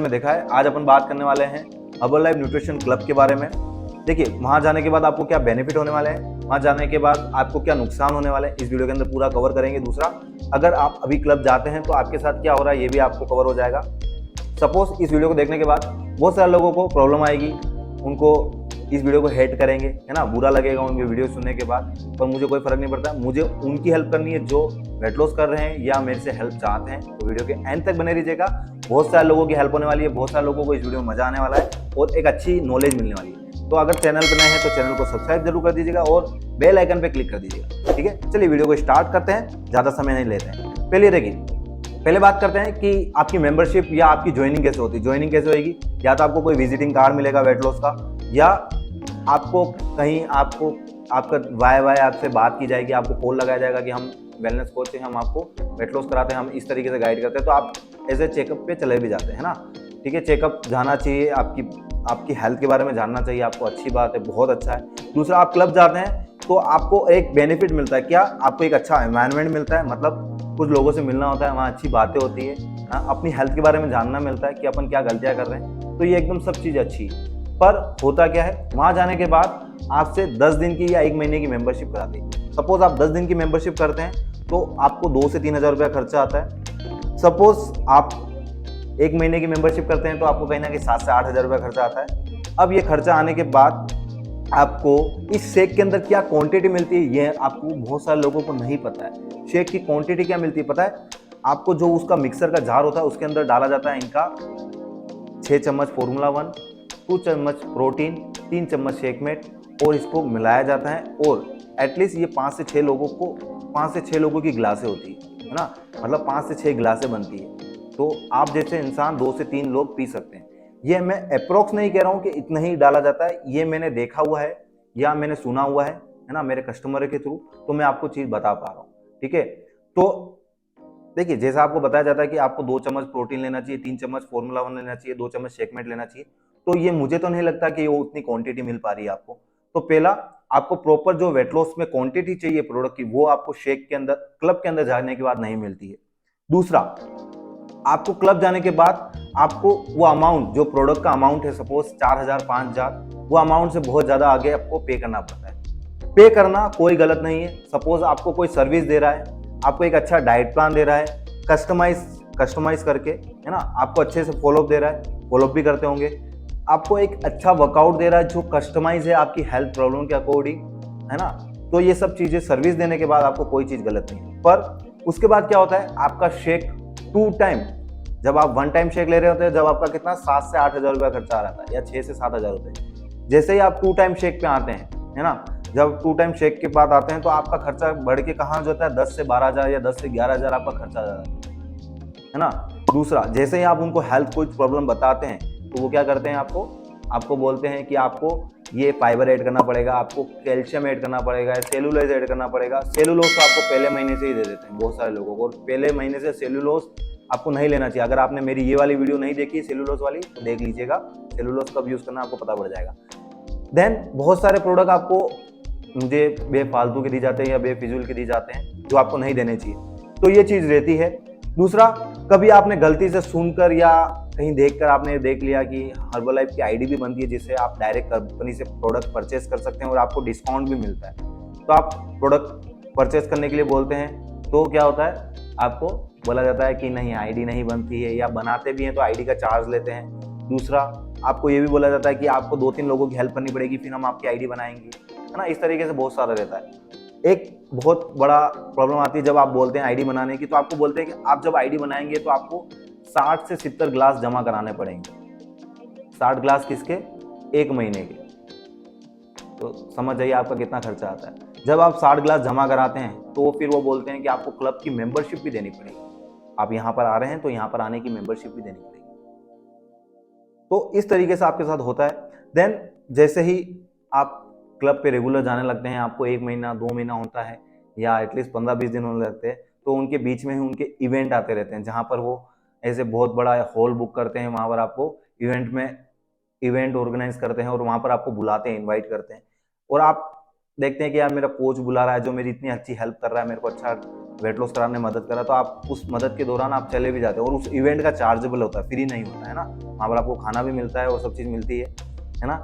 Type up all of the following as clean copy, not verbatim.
में देखा है। आज अपन बात करने वाले हैं हर्बल न्यूट्रिशन क्लब के बारे में। देखिए, वहां जाने के बाद आपको क्या बेनिफिट होने वाले हैं, वहां जाने के बाद आपको क्या नुकसान होने वाले हैं, इस वीडियो के अंदर पूरा कवर करेंगे। दूसरा, अगर आप अभी क्लब जाते हैं तो आपके साथ क्या हो रहा है ये भी आपको कवर हो जाएगा। सपोज इस वीडियो को देखने के बाद बहुत सारे लोगों को प्रॉब्लम आएगी, उनको इस वीडियो को हेट करेंगे, है ना, बुरा लगेगा उनके वीडियो सुनने के बाद, पर मुझे कोई फर्क नहीं पड़ता। मुझे उनकी हेल्प करनी है जो वेट लॉस कर रहे हैं या मेरे से हेल्प चाहते हैं। तो वीडियो के एंड तक बने रहिएगा, बहुत सारे लोगों की हेल्प होने वाली है, बहुत सारे लोगों को इस वीडियो में मजा आने वाला है और एक अच्छी नॉलेज मिलने वाली है। तो अगर चैनल पर नए हैं तो चैनल को सब्सक्राइब जरूर कर दीजिएगा और बेल आइकन पे क्लिक कर दीजिएगा। ठीक है, चलिए वीडियो को स्टार्ट करते हैं, ज्यादा समय नहीं लेते हैं। पहले बात करते हैं कि आपकी मेंबरशिप या आपकी ज्वाइनिंग कैसे होती है। ज्वाइनिंग कैसे होगी? या तो आपको कोई विजिटिंग कार्ड मिलेगा वेट लॉस का, या आपको कहीं आपका वाई आपसे बात की जाएगी, आपको कॉल लगाया जाएगा कि हम वेलनेस कोच हैं, हम आपको वेट लॉस कराते हैं, हम इस तरीके से गाइड करते हैं। तो आप ऐसे चेकअप पे चले भी जाते हैं ना। ठीक है, चेकअप जाना चाहिए, आपकी हेल्थ के बारे में जानना चाहिए आपको, अच्छी बात है, बहुत अच्छा है। दूसरा, आप क्लब जाते हैं तो आपको एक बेनिफिट मिलता है। क्या? आपको एक अच्छा एनवायरनमेंट मिलता है, मतलब कुछ लोगों से मिलना होता है, वहाँ अच्छी बातें होती है, अपनी हेल्थ के बारे में जानना मिलता है कि अपन क्या गलतियां कर रहे हैं। तो ये एकदम सब चीज़ अच्छी है। पर होता क्या है, वहां जाने के बाद आपसे 10 दिन की या 1 महीने की मेंबरशिप कराती है। सपोज आप 10 दिन की मेंबरशिप करते हैं तो आपको 2 से 3 हज़ार रुपया खर्चा आता है। सपोज आप 1 महीने की मेंबरशिप करते हैं तो आपको कहीं ना कहीं 7 से 8 हज़ार रुपया खर्चा आता है। अब ये खर्चा आने के बाद आपको इस शेक के अंदर क्या क्वांटिटी मिलती है ये आपको बहुत सारे लोगों को नहीं पता है। शेक की क्वांटिटी क्या मिलती है पता है आपको? जो उसका मिक्सर का जार होता है उसके अंदर डाला जाता है इनका 6 चम्मच फॉर्मूला 1, 2 चम्मच प्रोटीन, 3 चम्मच शेकमेट, और इसको मिलाया जाता है। और एटलीस्ट ये 5 से 6 लोगों की गिलासें होती है ना, मतलब 5 से 6 गिलासें बनती है। तो आप जैसे इंसान 2 से 3 लोग पी सकते हैं। ये मैं अप्रोक्स नहीं कह रहा हूँ कि इतना ही डाला जाता है, ये मैंने देखा हुआ है या मैंने सुना हुआ है ना, मेरे कस्टमर के थ्रू, तो मैं आपको चीज बता पा रहा हूँ। ठीक है, तो देखिए, जैसा आपको बताया जाता है कि आपको 2 चम्मच प्रोटीन लेना चाहिए, 3 चम्मच फॉर्मूला 1 लेना चाहिए, 2 चम्मच शेकमेट लेना चाहिए। तो ये मुझे तो नहीं लगता कि वो उतनी क्वांटिटी मिल पा रही है आपको। तो पहला, आपको प्रॉपर जो वेट लॉस में क्वांटिटी चाहिए प्रोडक्ट की, वो आपको शेक के अंदर, क्लब के अंदर जाने के बाद नहीं मिलती है। दूसरा, आपको क्लब जाने के बाद आपको वो अमाउंट, जो प्रोडक्ट का अमाउंट है, सपोज 4,000 5,000, वो अमाउंट से बहुत ज्यादा आगे आपको पे करना पड़ता है। पे करना कोई गलत नहीं है। सपोज आपको कोई सर्विस दे रहा है, आपको एक अच्छा डाइट प्लान दे रहा है, कस्टमाइज करके, है ना, आपको अच्छे से फॉलोअप दे रहा है, फॉलोअप भी करते होंगे, आपको एक अच्छा वर्कआउट दे रहा है जो कस्टमाइज है आपकी हेल्थ प्रॉब्लम के अकॉर्डिंग, है ना। तो ये सब चीजें सर्विस देने के बाद आपको कोई चीज गलत नहीं है। पर उसके बाद क्या होता है, आपका शेक 2 टाइम, जब आप 1 टाइम शेक ले रहे होते हैं, जब आपका कितना 7 से 8 हज़ार रुपया खर्चा आ रहा था, या 6 से 7 हज़ार रुपये, जैसे ही आप 2 टाइम शेक पे आते हैं, है ना, जब 2 टाइम शेक के बाद आते हैं तो आपका खर्चा बढ़ के कहाँ जाता है, 10 से 12 हज़ार या 10 से 11 हज़ार आपका खर्चा आ जाता है ना। दूसरा, जैसे ही आप उनको हेल्थ कोई प्रॉब्लम बताते हैं तो वो क्या करते हैं, आपको बोलते हैं कि आपको ये फाइबर ऐड करना पड़ेगा, आपको कैल्शियम ऐड करना पड़ेगा, सेलुलोज ऐड करना पड़ेगा। सेलुलोज तो आपको पहले महीने से ही दे देते हैं बहुत सारे लोगों को, और पहले महीने से सेलुलोज आपको नहीं लेना चाहिए। अगर आपने मेरी ये वाली वीडियो नहीं देखी सेलुलोज वाली तो देख लीजिएगा, सेलुलोज कब यूज करना आपको पता पड़ जाएगा। देन बहुत सारे प्रोडक्ट आपको मुझे बेफालतू के दी जाते हैं या बेफिजूल के दी जाते हैं जो आपको नहीं देने चाहिए। तो ये चीज रहती है। दूसरा, कभी आपने गलती से सुनकर या कहीं देखकर आपने देख लिया कि हर्बल की आईडी भी बनती है जिससे आप डायरेक्ट कंपनी से प्रोडक्ट परचेस कर सकते हैं और आपको डिस्काउंट भी मिलता है। तो आप प्रोडक्ट परचेस करने के लिए बोलते हैं तो क्या होता है, आपको बोला जाता है कि नहीं, आईडी नहीं बनती है, या बनाते भी हैं तो आईडी का चार्ज लेते हैं। दूसरा, आपको ये भी बोला जाता है कि आपको 2-3 लोगों की हेल्प करनी पड़ेगी फिर हम आपकी आईडी बनाएंगे, है ना। इस तरीके से बहुत सारा रहता है। एक बहुत बड़ा प्रॉब्लम आती है जब आप बोलते हैं आईडी बनाने की, तो आपको बोलते हैं कि आप जब आईडी बनाएंगे तो आपको 60 से 70 ग्लास जमा कराने पड़ेंगे। 60 ग्लास किसके? 1 महीने के। तो समझ जाइए आपका कितना खर्चा आता है। जब आप 60 ग्लास जमा कराते हैं तो फिर वो बोलते हैं कि आपको क्लब की मेंबरशिप भी देनी पड़ेगी। आप यहाँ पर आ रहे हैं तो यहाँ पर आने की मेंबरशिप भी देनी पड़ेगी। तो इस तरीके से आपके साथ होता है। देन जैसे ही आप क्लब पे रेगुलर जाने लगते हैं, आपको 1 महीना 2 महीना होता है या एटलीस्ट 15-20 दिन होने लगते हैं, तो उनके बीच में ही उनके इवेंट आते रहते हैं जहाँ पर वो ऐसे बहुत बड़ा हॉल बुक करते हैं, वहाँ पर आपको इवेंट ऑर्गेनाइज करते हैं और वहाँ पर आपको बुलाते हैं, इनवाइट करते हैं। और आप देखते हैं कि यार मेरा कोच बुला रहा है जो मेरी इतनी अच्छी हेल्प कर रहा है, मेरे को अच्छा वेट लॉस कराने में मदद करा, तो आप उस मदद के दौरान आप चले भी जाते हो और उस इवेंट का चार्जेबल होता है, फ्री नहीं होता है ना। वहाँ पर आपको खाना भी मिलता है और सब चीज़ मिलती है ना।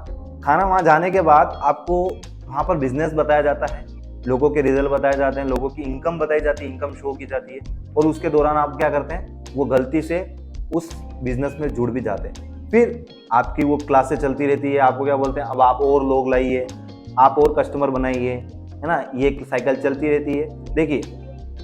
खाना वहाँ जाने के बाद आपको वहाँ पर बिजनेस बताया जाता है, लोगों के रिजल्ट बताए जाते हैं, लोगों की इनकम बताई जाती है, इनकम शो की जाती है, और उसके दौरान आप क्या करते हैं, वो गलती से उस बिजनेस में जुड़ भी जाते हैं। फिर आपकी वो क्लासें चलती रहती है, आपको क्या बोलते हैं, अब आप और लोग लाइए, आप और कस्टमर बनाइए, है ना। ये एक साइकिल चलती रहती है। देखिए,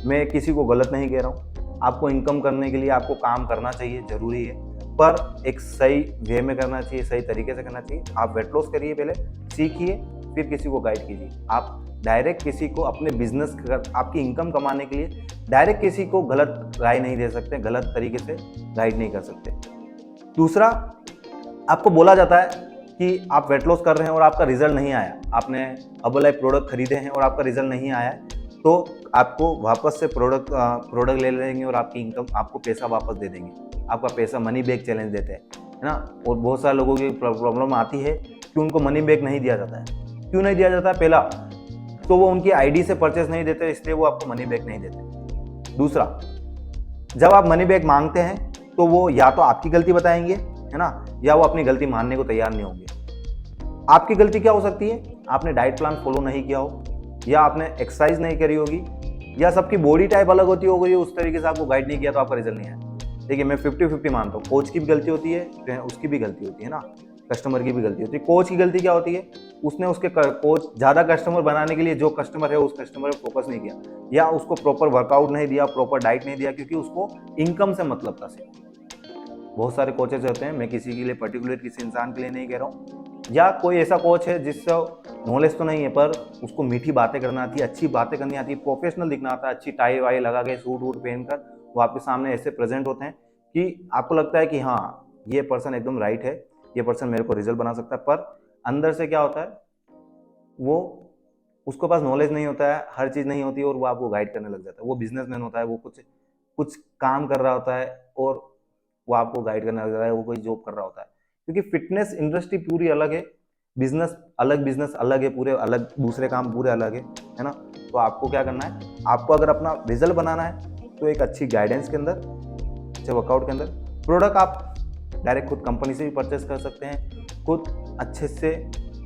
मैं किसी को गलत नहीं कह रहा हूँ, आपको इनकम करने के लिए आपको काम करना चाहिए, ज़रूरी है, पर एक सही वे में करना चाहिए, सही तरीके से करना चाहिए। आप वेट लॉस करिए, पहले सीखिए, फिर किसी को गाइड कीजिए। आप डायरेक्ट किसी को अपने बिजनेस आपकी इनकम कमाने के लिए डायरेक्ट किसी को गलत राय नहीं दे सकते, गलत तरीके से गाइड नहीं कर सकते। दूसरा, आपको बोला जाता है कि आप वेट लॉस कर रहे हैं और आपका रिजल्ट नहीं आया, आपने हर्बलाइफ प्रोडक्ट खरीदे हैं और आपका रिजल्ट नहीं आया, तो आपको वापस से प्रोडक्ट ले लेंगे और आपकी इनकम, आपको पैसा वापस दे देंगे। आपका पैसा मनी बैक चैलेंज देते हैं, है ना। और बहुत सारे लोगों की प्रॉब्लम आती है कि उनको मनी बैक नहीं दिया जाता है। क्यों नहीं दिया जाता है? पहला तो वो उनकी आईडी से परचेस नहीं देते, इसलिए वो आपको मनी बैक नहीं देते। दूसरा, जब आप मनी बैक मांगते हैं तो वो या तो आपकी गलती बताएंगे, है ना, या वो अपनी गलती मानने को तैयार नहीं होंगे। आपकी गलती क्या हो सकती है? आपने डाइट प्लान फॉलो नहीं किया हो, या आपने एक्सरसाइज नहीं करी होगी, या सबकी बॉडी टाइप अलग होती होगी, उस तरीके से आपको गाइड नहीं किया तो आपका रिजल्ट नहीं आया। देखिए, मैं 50-50 मानता हूँ, कोच की भी गलती होती है, उसकी भी गलती होती है ना, कस्टमर की भी गलती होती है। कोच की गलती क्या होती है? उसने उसके कोच ज़्यादा कस्टमर बनाने के लिए जो कस्टमर है उस कस्टमर पर फोकस नहीं किया, या उसको प्रॉपर वर्कआउट नहीं दिया, प्रॉपर डाइट नहीं दिया, क्योंकि उसको इनकम से मतलब था सिर्फ। बहुत सारे कोचेस होते हैं, मैं किसी के लिए पर्टिकुलर किसी इंसान के लिए नहीं कह रहा हूँ, या कोई ऐसा कोच है जिससे नॉलेज तो नहीं है पर उसको मीठी बातें करना आती है, अच्छी बातें करनी आती है, प्रोफेशनल दिखना आता है, अच्छी टाई वाई लगा के सूट वूट पहनकर वो आपके सामने ऐसे प्रेजेंट होते हैं कि आपको लगता है कि हाँ, ये पर्सन एकदम राइट है, ये पर्सन मेरे को रिजल्ट बना सकता है। पर अंदर से क्या होता है, वो उसके पास नॉलेज नहीं होता है, हर चीज़ नहीं होती है, और वो आपको गाइड करने लग जाता है। वो बिजनेसमैन होता है, वो कुछ कुछ काम कर रहा होता है और वो आपको गाइड करने लग जाता है, वो कोई जॉब कर रहा होता है। क्योंकि फिटनेस इंडस्ट्री पूरी अलग है, बिजनेस अलग है, पूरे अलग, दूसरे काम पूरे अलग है ना। तो आपको क्या करना है, आपको अगर अपना रिजल्ट बनाना है तो एक अच्छी गाइडेंस के अंदर, अच्छे वर्कआउट के अंदर, प्रोडक्ट आप डायरेक्ट खुद कंपनी से भी परचेस कर सकते हैं, खुद अच्छे से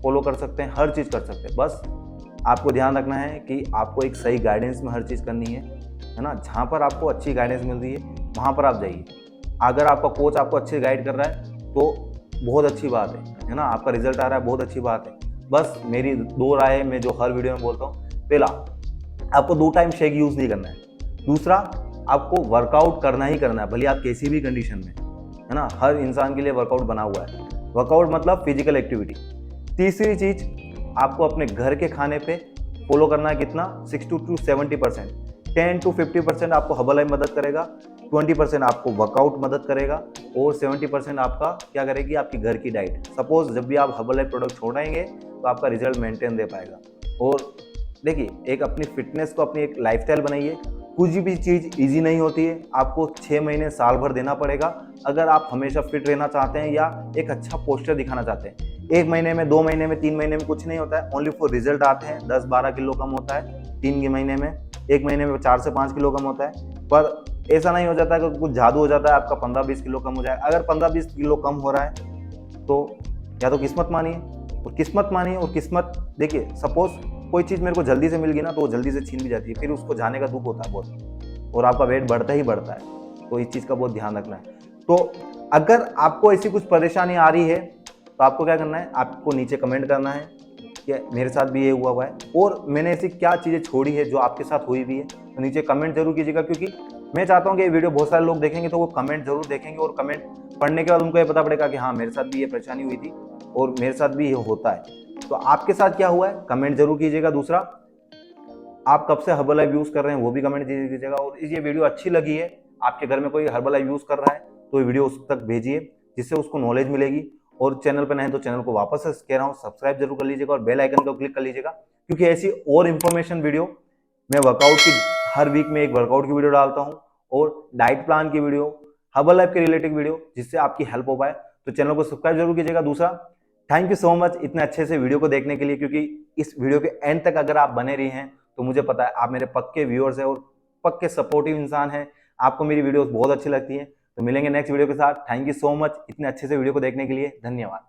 फॉलो कर सकते हैं, हर चीज़ कर सकते हैं। बस आपको ध्यान रखना है कि आपको एक सही गाइडेंस में हर चीज़ करनी है ना। जहाँ पर आपको अच्छी गाइडेंस मिल रही है वहाँ पर आप जाइए। अगर आपका कोच आपको अच्छे गाइड कर रहा है तो बहुत अच्छी बात है ना, आपका रिजल्ट आ रहा है, बहुत अच्छी बात है। बस मेरी 2 राय है, मैं जो हर वीडियो में बोलता हूँ, पहला, आपको 2 टाइम शेक यूज़ नहीं करना है। दूसरा, आपको वर्कआउट करना ही करना है, भले आप किसी भी कंडीशन में, है ना। हर इंसान के लिए वर्कआउट बना हुआ है, वर्कआउट मतलब फिजिकल एक्टिविटी। तीसरी चीज़, आपको अपने घर के खाने पे फॉलो करना है, कितना, 60 to 70%, 10 to 50% आपको हर्बलाइफ मदद करेगा, 20% आपको वर्कआउट मदद करेगा, और 70% आपका क्या करेगी, आपकी घर की डाइट। सपोज जब भी आप हर्बलाइफ प्रोडक्ट छोड़ेंगे तो आपका रिजल्ट मेंटेन दे पाएगा। और देखिए, एक अपनी फिटनेस को अपनी एक लाइफस्टाइल बनाइए। कुछ भी चीज़ इजी नहीं होती है, आपको 6 महीने साल भर देना पड़ेगा अगर आप हमेशा फिट रहना चाहते हैं या एक अच्छा पोस्टर दिखाना चाहते हैं। 1 महीने में, 2 महीने में, 3 महीने में कुछ नहीं होता है, ओनली फॉर रिजल्ट आते हैं। 10-12 किलो कम होता है 3 महीने में, 1 महीने में 4 से 5 किलो कम होता है। पर ऐसा नहीं हो जाता कि कुछ जादू हो जाता है आपका 15-20 किलो कम हो जाए। अगर 15-20 किलो कम हो रहा है तो या तो किस्मत मानिए, और किस्मत देखिए, सपोज कोई चीज़ मेरे को जल्दी से मिल गई ना तो वो जल्दी से छीन भी जाती है, फिर उसको जाने का दुख होता है बहुत, और आपका वेट बढ़ता ही बढ़ता है। तो इस चीज़ का बहुत ध्यान रखना है। तो अगर आपको ऐसी कुछ परेशानी आ रही है तो आपको क्या करना है, आपको नीचे कमेंट करना है कि मेरे साथ भी ये हुआ है, और मैंने ऐसी क्या चीज़ें छोड़ी है जो आपके साथ हुई भी है, तो नीचे कमेंट जरूर कीजिएगा। क्योंकि मैं चाहता हूँ कि ये वीडियो बहुत सारे लोग देखेंगे तो वो कमेंट जरूर देखेंगे, और कमेंट पढ़ने के बाद उनको ये पता पड़ेगा कि हाँ, मेरे साथ भी ये परेशानी हुई थी और मेरे साथ भी ये होता है। तो आपके साथ क्या हुआ है, कमेंट जरूर कीजिएगा। दूसरा, आप कब से हर्बलाइफ यूज़ कर रहे हैं वो भी कमेंट कीजिएगा। और ये वीडियो अच्छी लगी है, आपके घर में कोई हर्बलाइफ यूज़ कर रहा है तो ये वीडियो उस तक भेजिए, जिससे उसको नॉलेज मिलेगी। और चैनल पर नहीं तो चैनल को वापस से कह रहा हूँ, सब्सक्राइब जरूर कर लीजिएगा और बेल आइकन को क्लिक कर लीजिएगा, क्योंकि ऐसी और इन्फॉर्मेशन वीडियो मैं वर्कआउट की, हर वीक में एक वर्कआउट की वीडियो डालता हूँ, और डाइट प्लान की वीडियो, हर्बलाइफ के रिलेटेड वीडियो, जिससे आपकी हेल्प हो पाए। तो चैनल को सब्सक्राइब जरूर कीजिएगा। दूसरा, थैंक यू सो मच इतने अच्छे से वीडियो को देखने के लिए, क्योंकि इस वीडियो के एंड तक अगर आप बने रही हैं तो मुझे पता है आप मेरे पक्के व्यूअर्स हैं और पक्के सपोर्टिव इंसान हैं, आपको मेरी वीडियोस बहुत अच्छी लगती है। तो मिलेंगे नेक्स्ट वीडियो के साथ। थैंक यू सो मच इतने अच्छे से वीडियो को देखने के लिए, धन्यवाद।